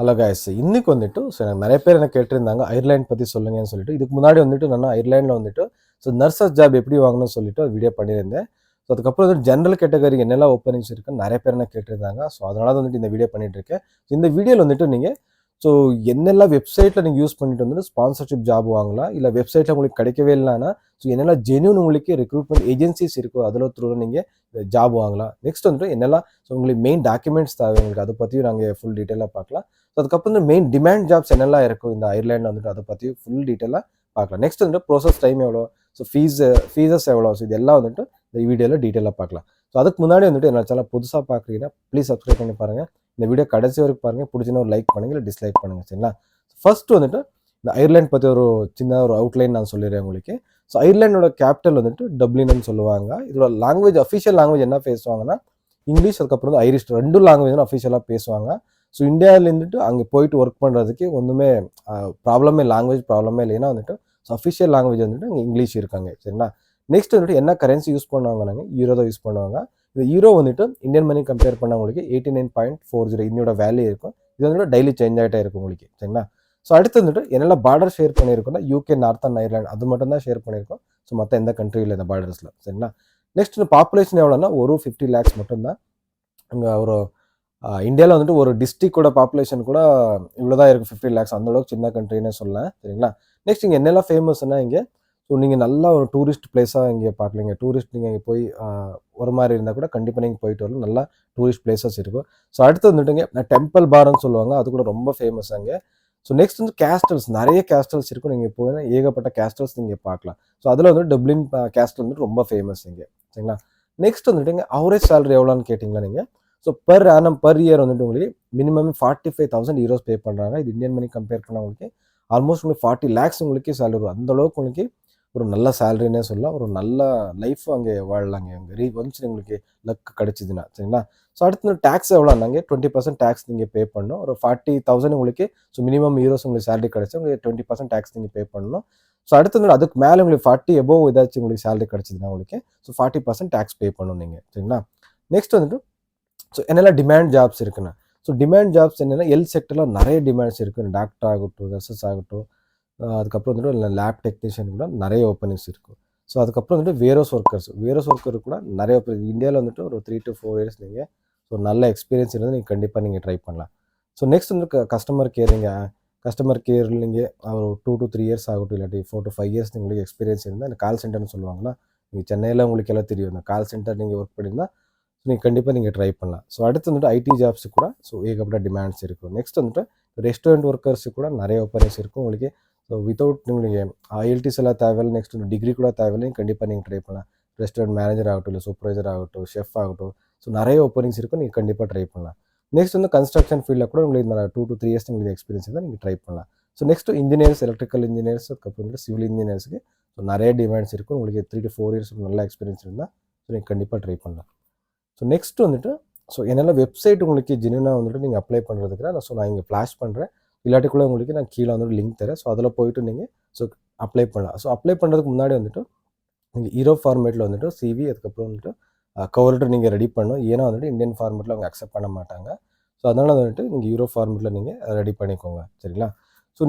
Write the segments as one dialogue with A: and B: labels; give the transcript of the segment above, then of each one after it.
A: Hello guys, இன்னைக்கு வந்துட்டு எனக்கு நிறைய பேர் என்ன கேட்டிருந்தாங்க அயர்லாண்ட் பற்றி சொல்லுங்கன்னு சொல்லிட்டு. இதுக்கு முன்னாடி வந்துட்டு நான் அயர்லாண்டில் வந்துட்டு நர்சஸ் ஜாப் எப்படி வாங்கணும்னு சொல்லிட்டு வீடியோ பண்ணியிருந்தேன். ஸோ அதுக்கப்புறம் வந்துட்டு ஜென்ரல் கேட்டகரி என்னெல்லாம் ஓப்பனிங்ஸ் இருக்குன்னு நிறைய பேர் என்ன கேட்டிருந்தாங்க. ஸோ அதனால தான் வந்துட்டு இந்த வீடியோ பண்ணிட்டு இருக்கேன். இந்த வீடியோவில் வந்துட்டு நீங்கள் என்னெல்லாம் வெப்சைட்டில் நீங்கள் யூஸ் பண்ணிட்டு வந்துட்டு ஸ்பான்சர்ஷிப் ஜாப் வாங்கலாம், இல்லை வெப்சைட்டில் உங்களுக்கு கிடைக்கவே இல்லைன்னா என்னெல்லாம் ஜென்யூன் உங்களுக்கு ரெக்ரூட்மெண்ட் ஏஜென்சிஸ் இருக்கோ அதில் த்ரூ நீங்கள் ஜாப் வாங்கலாம். நெக்ஸ்ட் வந்துட்டு என்னெல்லாம் உங்களுக்கு மெயின் டாக்குமெண்ட்ஸ் தேவை உங்களுக்கு, அதை பற்றியும் நாங்கள் ஃபுல் டீட்டெயிலாக பார்க்கலாம். ஸோ அதுக்கப்புறம் வந்து மெயின் டிமாண்ட் ஜாப்ஸ் என்னெல்லாம் இருக்கும் இந்த அயர்லாண்டில் வந்துட்டு அதை பற்றி ஃபுல் டீட்டெயிலாக பார்க்கலாம். நெக்ஸ்ட் வந்துட்டு ப்ரோசஸ் டைம் எவ்வளோ, ஃபீஸஸ் எவ்வளோ, இது எல்லாம் வந்துட்டு இந்த வீடியோவில் டீட்டெயிலாக பார்க்கலாம். ஸோ அதுக்கு முன்னாடி வந்துட்டு என்ன சேனல் புதுசாக பார்க்குறீங்கன்னா ப்ளீஸ் சப்ஸ்கிரைப் பண்ணி பாருங்கள். இந்த வீடியோ கடைசி வரைக்கும் பாருங்கள். பிடிச்சினா ஒரு லைக் பண்ணுங்கள், இல்லை டிஸ்லைக் பண்ணுங்கள். சரிங்களா? ஃபர்ஸ்ட் வந்துட்டு இந்த அயர்லாண்ட் பற்றி சின்ன அவுட்லைன் நான் சொல்லிடுறேன் உங்களுக்கு. ஸோ அயர்லாண்டோட கேபிட்டல் வந்துட்டு டப்ளின்னு சொல்லுவாங்க. இதோட லாங்குவேஜ் அஃபிஷியல் லாங்குவேஜ் என்ன பேசுவாங்கன்னா இங்கிலீஷ், அதுக்கப்புறம் வந்து ஐரிஷ், ரெண்டு லாங்குவேஜ் அஃபிஷியலாக பேசுவாங்க. ஸோ இந்தியாவிலேருந்துட்டு அங்கே போயிட்டு ஒர்க் பண்ணுறதுக்கு ஒன்றுமே ப்ராப்ளமே, லாங்குவேஜ் ப்ராப்ளமே இல்லை. ஏன்னா வந்துட்டு அஃபிஷியல் லாங்குவேஜ் வந்துட்டு அங்கே இங்கிலீஷ் இருக்காங்க. சரிங்களா? நெக்ஸ்ட் வந்துட்டு என்ன கரன்சி யூஸ் பண்ணுவாங்க, யூரோ தான் யூஸ் பண்ணுவாங்க. இந்த யூரோ வந்துட்டு இந்தியன் மணி கம்பேர் பண்ண உங்களுக்கு 89.40 இன்னோட வேல்யூ இருக்கும். இது வந்துட்டு டெய்லி சேஞ்ச் ஆகிட்டே இருக்கும் உங்களுக்கு. சரிங்களா? ஸோ அடுத்து வந்துட்டு என்னெல்லாம் பார்டர் ஷேர் பண்ணியிருக்கோம்னா யூகே, நார்த்தன் அயர்லாண்ட் அது மட்டும் தான் ஷேர் பண்ணியிருக்கோம். ஸோ மற்ற எந்த கண்ட்ரியில் இந்த பார்டர்ஸில். சரிங்களா? நெக்ஸ்ட் பாப்புலேஷன் எவ்வளோன்னா 50 lakhs மட்டும்தான். அங்கே இந்தியாவில் வந்துட்டு ஒரு டிஸ்ட்ரிக்டோட பாப்புலேஷன் கூட இவ்வளோதான் இருக்குது, 50 lakhs. அந்தளவுக்கு சின்ன கண்ட்ரின்னு சொல்லலாம். சரிங்களா? நெக்ஸ்ட் இங்கே என்னெல்லாம் ஃபேமஸ்னா இங்கே நீங்கள் நல்லா ஒரு டூரிஸ்ட் பிளேஸாக இங்கே பார்க்கலீங்க. டூரிஸ்ட் நீங்கள் இங்கே போய் ஒரு மாதிரி இருந்தால் கூட கண்டிப்பாக நீங்கள் போயிட்டு வரலாம். நல்லா டூரிஸ்ட் பிளேசஸ் இருக்கும். ஸோ அடுத்து வந்துட்டுங்க டெம்பிள் பார்னு சொல்லுவாங்க, அது கூட ரொம்ப ஃபேமஸ் அங்கே. ஸோ நெக்ஸ்ட் வந்து கேஸ்டல்ஸ், நிறைய கேஸ்டல்ஸ் இருக்கும். நீங்கள் போய் ஏகப்பட்ட கேஸ்டல்ஸ் நீங்கள் பார்க்கலாம். ஸோ அதில் வந்து டப்ளின் கேஸ்டல் வந்துட்டு ரொம்ப ஃபேமஸ் இங்கே. சரிங்களா? நெக்ஸ்ட் வந்துட்டுங்க அவரேஜ் சேலரி எவ்வளோன்னு கேட்டிங்களா நீங்கள். ஸோ பர் இயர் வந்துட்டு உங்களுக்கு மினிமம் 45,000 euros பே பண்ணுறாங்க. இது இந்தியன் மணி கம்பேர் பண்ணால் உங்களுக்கு ஆல்மோஸ்ட் உங்களுக்கு 40 lakhs உங்களுக்கு சேலரி வரும். அந்தளவுக்கு உங்களுக்கு ஒரு நல்ல சேலரினே சொல்லலாம். ஒரு நல்ல லைஃப் அங்கே வாழலாங்க அங்கே ஒன்ஸ் உங்களுக்கு லக் கிடச்சிதுன்னா. சரிங்களா? ஸோ அடுத்து டேக்ஸ் எவ்வளோனாங்க 20% டேக்ஸ் நீங்கள் பே பண்ணணும். ஒரு 40,000 உங்களுக்கு மினிமம் யூரோஸ் உங்களுக்கு சேலரி கிடச்சி உங்களுக்கு 20% டேக்ஸ் நீங்கள் பே பண்ணணும். ஸோ அடுத்து அதுக்கு மேலே உங்களுக்கு 40 above ஏதாச்சும் உங்களுக்கு சேலரி கிடச்சிதுன்னா உங்களுக்கு 40% டேக்ஸ் பே பண்ணணும் நீங்கள். சரிங்களா? நெக்ஸ்ட் வந்துட்டு என்னெல்லாம் டிமாண்ட் ஜாப்ஸ் இருக்குன்னா, டிமாண்ட் ஜாப்ஸ் என்னென்னா ஹெல்த் செக்டரில் நிறைய டிமாண்ட்ஸ் இருக்குது. டாக்டர் ஆகட்டும், நர்சஸ் ஆகட்டும், அதுக்கப்புறம் வந்துட்டு லேப் டெக்னீஷியன் கூட நிறைய ஓப்பனிங்ஸ் இருக்கும். ஸோ அதுக்கப்புறம் வந்துட்டு வேரோஸ் ஒர்க்கர் கூட நிறைய இந்தியாவில் வந்துட்டு ஒரு 3 to 4 years நீங்கள் நல்ல எக்ஸ்பீரியன்ஸ் இருந்தால் நீங்கள் கண்டிப்பாக நீங்கள் ட்ரை பண்ணலாம். ஸோ நெக்ஸ்ட் வந்து கஸ்டமர் கேரில் நீங்கள் ஒரு 2 to 3 years ஆகட்டும், இல்லாட்டி 4 to 5 years உங்களுக்கு எக்ஸ்பீரியன்ஸ் இருந்தால் இந்த கால் சென்டர்னு சொல்லுவாங்கன்னா, நீங்கள் சென்னையில் உங்களுக்கு எல்லாம் தெரியும். இந்த கால் சென்டர் நீங்கள் ஒர்க் பண்ணியிருந்தால் நீங்கள் கண்டிப்பாக நீங்கள் ட்ரை பண்ணலாம். ஸோ அடுத்து வந்துட்டு ஐடி ஜாப்ஸு கூட ஏகப்பட்ட டிமாண்ட்ஸ் இருக்கும். நெக்ஸ்ட் வந்துட்டு ரெஸ்டாரண்ட் ஒர்க்கர்ஸு கூட நிறைய ஓப்பனிங்ஸ் இருக்கும் உங்களுக்கு. ஸோ வித்தவுட் நீங்கள் ஐஎல்டிஸ் எல்லாம் தேவையில்லை, நெக்ஸ்ட் டிகிரி கூட தேவையில்லை, கண்டிப்பாக நீங்கள் ட்ரை பண்ணலாம். ரெஸ்டாரண்ட் மேனேஜர் ஆகட்டும், இல்லை சூப்பர்வைசர் ஆகட்டும், ஷெஃப் ஆகட்டும், நிறைய ஓப்பனிங்ஸ் இருக்கும், நீங்கள் கண்டிப்பாக ட்ரை பண்ணலாம். நெக்ஸ்ட் வந்து கன்ஸ்ட்ரக்ஷன் ஃபீல்டில் கூட உங்களுக்கு 2 to 3 years உங்களுக்கு எக்ஸ்பீரியன்ஸ் இருந்தால் நீங்கள் ட்ரை பண்ணலாம். So next engineers, electrical engineers, அதுக்கப்புறம் வந்து சிவில் இன்ஜினியர்ஸுக்கு நிறைய டிமாண்ட்ஸ் இருக்கும். உங்களுக்கு 3 to 4 years நல்ல எக்ஸ்பீரியன்ஸ் இருந்தால் நீங்கள் கண்டிப்பாக ட்ரை பண்ணலாம். ஸோ நெக்ஸ்ட் வந்துட்டு என்னெல்லாம் வெப்சைட் உங்களுக்கு ஜென்யூனாக வந்துட்டு நீங்கள் அப்ளை பண்ணுறதுக்கு நான் இங்கே ஃப்ளாஷ் பண்ணுறேன். இல்லாட்டிக்குள்ளே உங்களுக்கு நான் கீழே வந்துட்டு லிங்க் தரேன். ஸோ அதில் போயிட்டு நீங்கள் அப்ளை பண்ணலாம். அப்ளை பண்ணுறதுக்கு முன்னாடி வந்துட்டு நீங்கள் ஹீரோ ஃபார்மேட்டில் வந்துட்டு சிவி, அதுக்கப்புறம் வந்துட்டு கவர் லெட்டர் நீங்கள் ரெடி பண்ணணும். ஏன்னா வந்துட்டு இந்தியன் ஃபார்மேட்டில் அவங்க அக்செப்ட் பண்ண மாட்டாங்க. ஸோ அதனால் வந்துட்டு நீங்கள் ஹீரோ ஃபார்மேட்டில் நீங்கள் ரெடி பண்ணிக்கோங்க. சரிங்களா?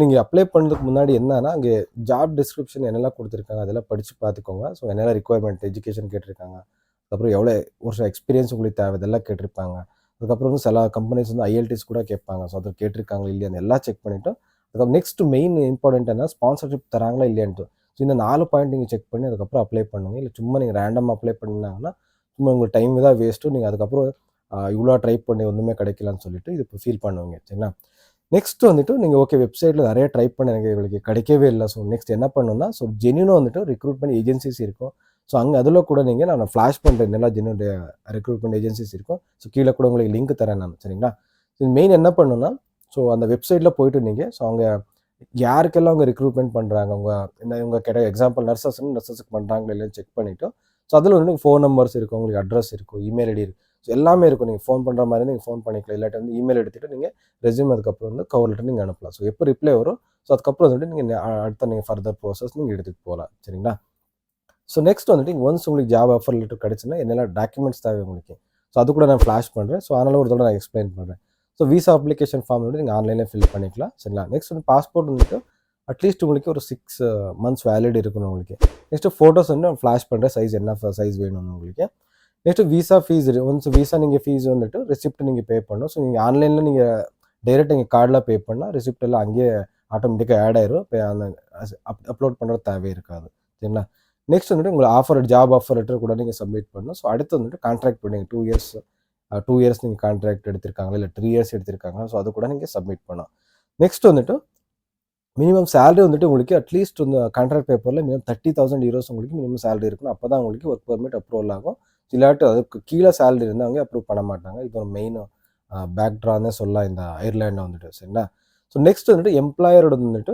A: நீங்கள் அப்ளை பண்ணுறதுக்கு முன்னாடி என்னன்னா அங்கே ஜாப் டிஸ்கிரிப்ஷன் என்னெல்லாம் கொடுத்துருக்காங்க அதெல்லாம் படித்து பார்த்துக்கோங்க. என்னெல்லாம் ரிக்குவயர்மெண்ட், எஜுகேஷன் கேட்டிருக்காங்க, அதுக்கப்புறம் எவ்வளோ வருஷம் எக்ஸ்பீரியன்ஸ் உங்களுக்கு தேவை இதெல்லாம் கேட்டிருப்பாங்க. அதுக்கப்புறம் வந்து சில கம்பெனிஸ் வந்து ஐஎல்டிஸ் கூட கேட்பாங்க. அதை கேட்டிருக்காங்க இல்லையா எல்லாம் செக் பண்ணிவிட்டு அதுக்கப்புறம் நெக்ஸ்ட் மெயின் இம்பார்ட்டன்ட் என்ன ஸ்பான்சர்ஷிப் தராங்களா இல்லையான்ட்டு. இந்த 4 பாயிண்ட் நீங்கள் செக் பண்ணி அதுக்கப்புறம் அப்ளை பண்ணுங்க. இல்லை சும்மா நீங்கள் ரேண்டமாக அப்ளை பண்ணினாங்கன்னா சும்மா உங்களுக்கு டைம் தான் வேஸ்ட்டு. நீங்கள் அதுக்கப்புறம் இவ்வளோ ட்ரை பண்ணி ஒன்றுமே கிடைக்கலான்னு சொல்லிட்டு இது இப்போ ஃபீல் பண்ணுவீங்க. சரிங்களா? நெக்ஸ்ட் வந்துட்டு நீங்கள் வெப்சைட்டில் நிறைய ட்ரை பண்ண எனக்கு கிடைக்கவே இல்லை. நெக்ஸ்ட் என்ன பண்ணணும்னா ஜென்யூனாக வந்துட்டு ரெக்ரூட்மெண்ட் ஏஜென்சிஸ் இருக்கும். அங்கே அதில் கூட நீங்கள் நான் ஃப்ளாஷ் பண்ணுறேன் நல்லா ஜென்யூன் ரெக்ரூட்மெண்ட் ஏஜென்சிஸ் இருக்கும். கீழே கூட உங்களுக்கு லிங்க் தரேன் நான். சரிங்களா? இது மெயின் என்ன பண்ணணும்னா அந்த வெப்சைட்டில் போயிட்டு நீங்கள் அவங்க யாருக்கெல்லாம் அவங்க ரெக்ரூட்மெண்ட் பண்ணுறாங்க, இவங்க கேட்ட எக்ஸாம்பிள் நர்சஸுக்கு பண்ணுறாங்களா இல்லைன்னு செக் பண்ணிவிட்டு அதில் வந்து ஃபோன் நம்பர்ஸ் இருக்கும், உங்களுக்கு அட்ரஸ் இருக்கும், இமெயில் ஐடி இருக்கும், எல்லாமே இருக்கும். நீங்கள் ஃபோன் பண்ணுற மாதிரி நீங்கள் ஃபோன் பண்ணிக்கலாம். இல்லாட்டி வந்து இமெயில் எடுத்துகிட்டு நீங்கள் ரெஸ்யூம் அதுக்கப்புறம் வந்து கவர் லெட்டர் நீங்கள் அனுப்பலாம். எப்போ ரிப்ளை வரும் அதுக்கப்புறம் வந்துட்டு நீங்கள் அடுத்த நீங்கள் ஃபர்தர் ப்ராசஸ் நீங்கள் எடுத்துகிட்டு போகலாம். சரிங்களா? நெக்ஸ்ட் வந்துட்டு ஒன்ஸ் உங்களுக்கு ஜாப் ஆஃபர் லெட்டர் கிடச்சுன்னா என்னெல்லாம் டாக்குமெண்ட்ஸ் தேவை உங்களுக்கு. அது கூட நான் ஃப்ளாஷ் பண்ணுறேன். அதனால் ஒரு தடவை நான் எக்ஸ்பிளைன் பண்ணுறேன். ஸோ விசா அப்ளிகேஷன் ஃபார்ம் வந்துட்டு நீங்கள் ஆன்லைனில் ஃபில் பண்ணிக்கலாம் சரிங்களா. நெக்ஸ்ட் வந்து பாஸ்போர்ட் வந்துட்டு அட்லீஸ்ட் உங்களுக்கு ஒரு 6 months வேலிட் இருக்கணும் உங்களுக்கு. நெக்ஸ்ட்டு ஃபோட்டோஸ் வந்து ஃப்ளாஷ் பண்ணுற சைஸ் என்ன சைஸ் வேணும் உங்களுக்கு. Next visa fees once visa நீங்கள் ஃபீஸ் வந்துட்டு ரெசிப்ட் நீங்கள் பே பண்ணணும். ஸோ நீங்கள் ஆன்லைனில் நீங்கள் டைரெக்டாக நீங்கள் கார்டில் பே பண்ணால் ரெசிப்ட் எல்லாம் அங்கேயே ஆட்டோமேட்டிக்காக ஆட் ஆயிரும். இப்போ அந்த அப்லோட் பண்ணுற தேவை இருக்காது சரிங்களா. நெக்ஸ்ட் வந்துட்டு உங்களுக்கு ஜாப் ஆஃபர் லெட்டர் கூட நீங்கள் சப்மிட் பண்ணணும். ஸோ அடுத்து வந்துட்டு கான்ட்ராக்ட் பண்ணீங்க 2 இயர்ஸ் நீங்கள் கான்ட்ராக்ட் எடுத்திருக்காங்களா இல்லை 3 years எடுத்திருக்காங்களா, ஸோ அது கூட நீங்கள் சப்மிட் பண்ணலாம். நெக்ஸ்ட் வந்துட்டு மினிமம் சேலரி வந்துட்டு உங்களுக்கு அட்லீஸ்ட் வந்து கான்ட்ராக்ட் பேப்பரில் மினிமம் 30,000 euros உங்களுக்கு மினிமம் சேலரி இருக்கணும். அப்போ தான் உங்களுக்கு ஒர்க் பர்மிட் அப்ரூவல் ஆகும். இல்லாட்டி அதுக்கு கீழே சேலரி இருந்தால் அவங்க அப்ரூவ் பண்ண மாட்டாங்க. இது ஒரு மெயின் பேக்ட்ரான்னே சொல்லலாம் இந்த அயர்லாண்டில் வந்துட்டு சரிங்களா. ஸோ நெக்ஸ்ட் வந்துட்டு எம்ப்ளாயரோட வந்துட்டு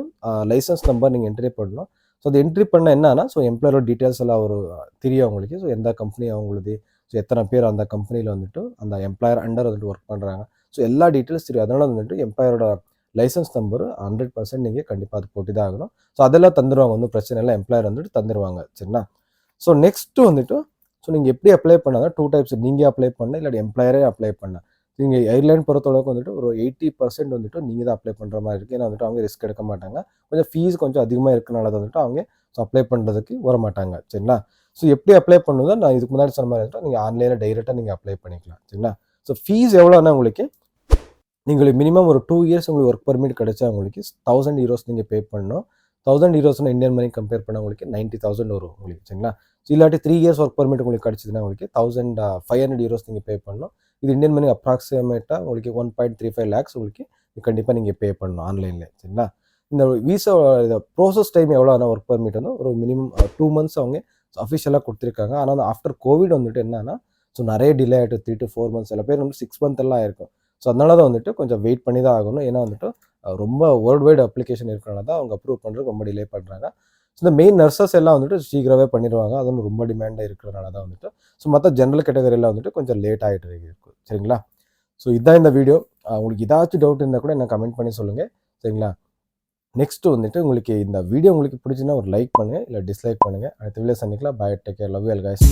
A: லைசன்ஸ் நம்பர் நீங்கள் என்ட்ரி பண்ணணும். ஸோ அது என்ட்ரி பண்ண என்னன்னா, ஸோ எம்ப்ளாயரோட டீட்டெயில்ஸ் எல்லாம் ஒரு தெரியும் அவங்களுக்கு. ஸோ எந்த கம்பெனி அவங்களுது, ஸோ எத்தனை பேர் அந்த கம்பெனியில் வந்துட்டு அந்த எம்ப்ளாயர் அண்டர் வந்துட்டு ஒர்க் பண்ணுறாங்க, ஸோ எல்லா டீட்டெயில்ஸ் தெரியும். அதனால் வந்துட்டு எம்ப்ளாயரோட லைசன்ஸ் நம்பர் 100% நீங்கள் கண்டிப்பாக அது போட்டு தான் ஆகணும். ஸோ அதெல்லாம் தந்துடுவாங்க, ஒன்றும் பிரச்சனை இல்லை, எம்ப்ளாயர் வந்துட்டு தந்துடுவாங்க சரிங்களா. ஸோ நெக்ஸ்ட்டு வந்துட்டு ஸோ நீங்கள் எப்படி அப்ளை பண்ணால் 2 types, நீங்கள் அப்ளை பண்ண இல்லாட்டி எம்ப்ளாயரே அப்ளை பண்ண. நீங்கள் அயர்லாண்ட் பொறுத்தளவுக்கு வந்துட்டு ஒரு 80% வந்துட்டு நீங்கள் தான் அப்ளை பண்ணுற மாதிரி இருக்குது. ஏன்னா வந்துட்டு அவங்க ரிஸ்க் எடுக்க மாட்டாங்க. கொஞ்சம் ஃபீஸ் கொஞ்சம் அதிகமாக இருக்கனால தான் வந்துட்டு அவங்க ஸோ அப்ளை பண்ணுறதுக்கு வர மாட்டாங்க சரிங்களா. ஸோ எப்படி அப்ளை பண்ணுதோ நான் இதுக்கு முன்னாடி சொன்ன மாதிரி வந்துட்டு நீங்கள் ஆன்லைனில் டைரெக்டாக நீங்கள் அப்ளை பண்ணிக்கலாம் சரிங்களா. ஸோ ஃபீஸ் எவ்வளோன்னா உங்களுக்கு நீங்கள் மினிமம் ஒரு 2 years உங்களுக்கு ஒர்க் பர்மிட் கிடைச்சா உங்களுக்கு 1000 euros நீங்கள் பே பண்ணணும். 1000 euros இந்தியன் மணி கம்பேர் பண்ணால் உங்களுக்கு 90,000 வரும் உங்களுக்கு சரிங்களா. ஸோ இல்லாட்டி 3 years ஒர்க் பர்மிட் உங்களுக்கு கிடச்சிதுன்னா உங்களுக்கு 1500 euros நீங்கள் பே பண்ணணும். இது இந்தியன் மணி அப்ராக்சிமேட்டாக உங்களுக்கு 1.35 lakhs உங்களுக்கு கண்டிப்பாக நீங்கள் பே பண்ணணும் ஆன்லைனில் சரிங்களா. இந்த விசா இதை ப்ரோசஸ் டைம் எவ்வளோ ஆனால் ஒர்க் பர்மிட் வந்து ஒரு மினிமம் 2 months அவங்க அஃபிஷியலாக கொடுத்துருக்காங்க. ஆனால் ஆஃப்டர் கோவிட் வந்துட்டு என்னன்னா ஸோ நிறைய டிலே ஆகிட்டு 3 to 4 months, சில பேர் வந்து 6 months எல்லாம் ஆயிருக்கும். ஸோ அதனால தான் வந்துட்டு கொஞ்சம் வெயிட் பண்ணி தான் ஆகணும். ஏன்னா வந்துட்டு ரொம்ப வேர்ல்டு வைடு அப்ளிகேஷன் இருக்கிறனால தான் அவங்க அப்ரூவ் பண்ணுறதுக்கு ரொம்ப டிலே பண்ணுறாங்க. ஸோ இந்த மெயின் நர்சஸ் எல்லாம் வந்துட்டு சீக்கிரமே பண்ணிடுவாங்க. அது வந்து ரொம்ப டிமாண்டாக இருக்கிறனால தான் வந்துட்டு ஸோ மற்ற ஜென்ரல் கேட்டகரியெல்லாம் வந்துட்டு கொஞ்சம் லேட் ஆகிட்டு இருக்கும் சரிங்களா. ஸோ இதான் இந்த வீடியோ. உங்களுக்கு ஏதாச்சும் டவுட் இருந்தால் கூட என்ன கமெண்ட் பண்ணி சொல்லுங்கள் சரிங்களா. நெக்ஸ்ட்டு வந்துட்டு உங்களுக்கு இந்த வீடியோ உங்களுக்கு பிடிச்சுன்னா ஒரு லைக் பண்ணுங்கள், இல்லை டிஸ்லைக் பண்ணுங்கள். அடுத்த வீடியோ சந்திக்கலாம். Bye, take care, love you all guys.